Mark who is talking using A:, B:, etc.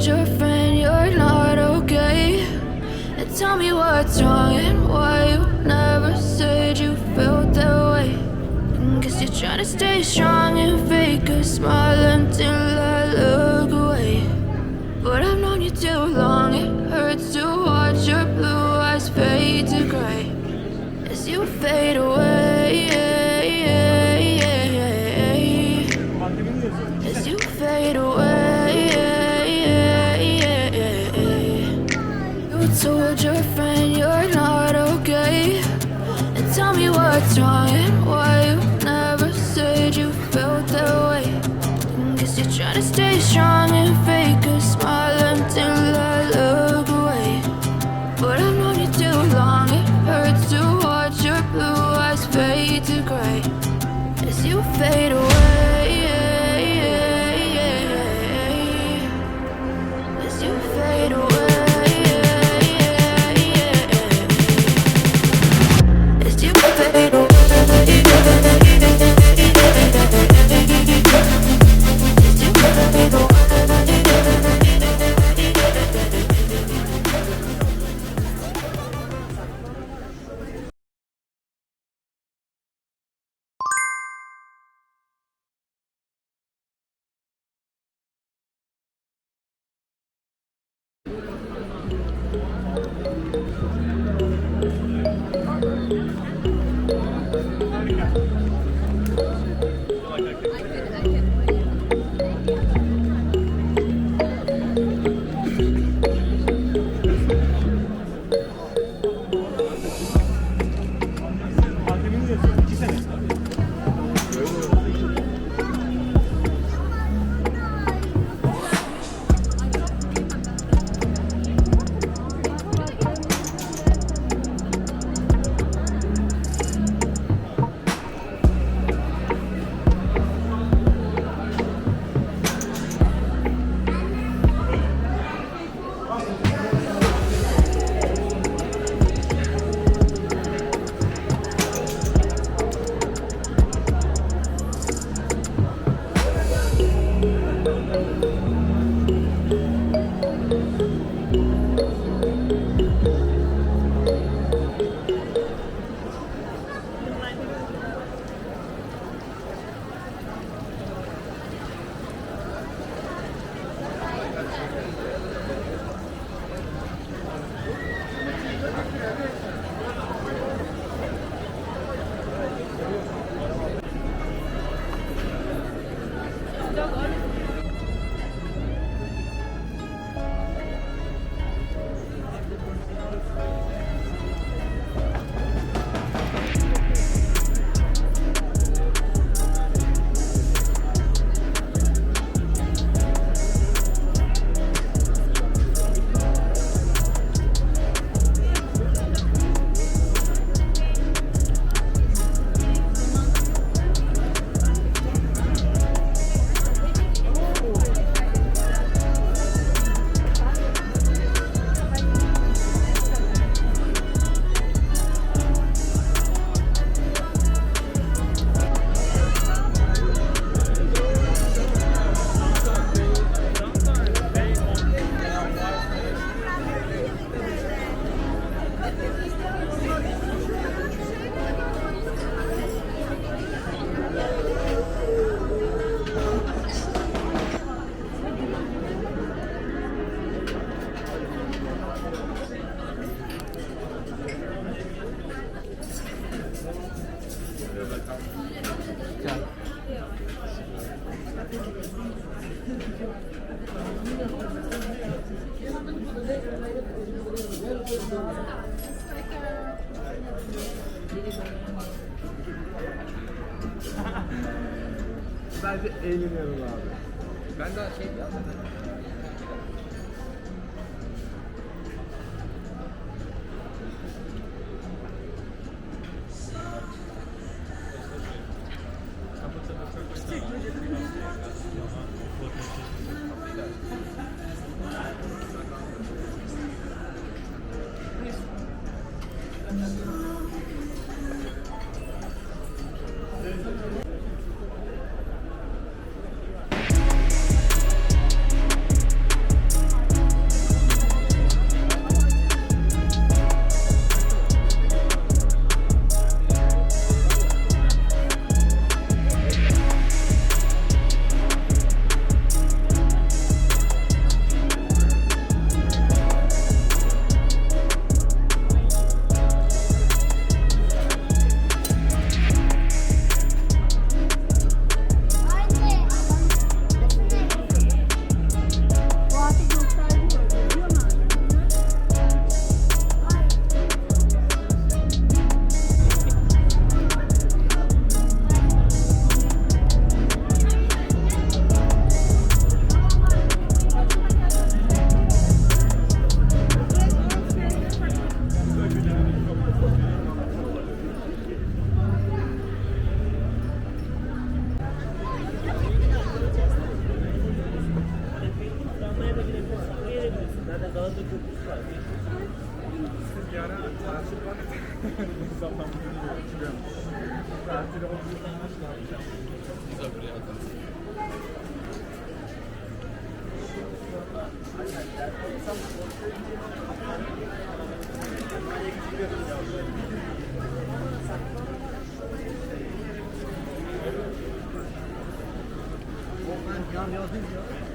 A: told your friend you're not okay? And tell me what's wrong and why you never said you felt that way. Guess you're trying to stay strong and fake a smile until I look away. But I've known you too long, it hurts to watch your blue eyes fade to gray as you fade away. As you fade away. You told your friend you're not okay. And tell me what's wrong and why you never said you felt that way. Guess you're trying to stay strong and fake a smile until I look away. But I've known you too long, it hurts to watch your blue eyes fade to gray as you fade away. As you fade away. As you fade away.
B: Sadece eğleniyorum abi.
C: Ben daha şey yapmadım.
B: İnsanlar bunu çıkıyor. Tatile otururken nasıl yapacağım?
C: Güzel buraya atalım.
B: Ben yazdım ya.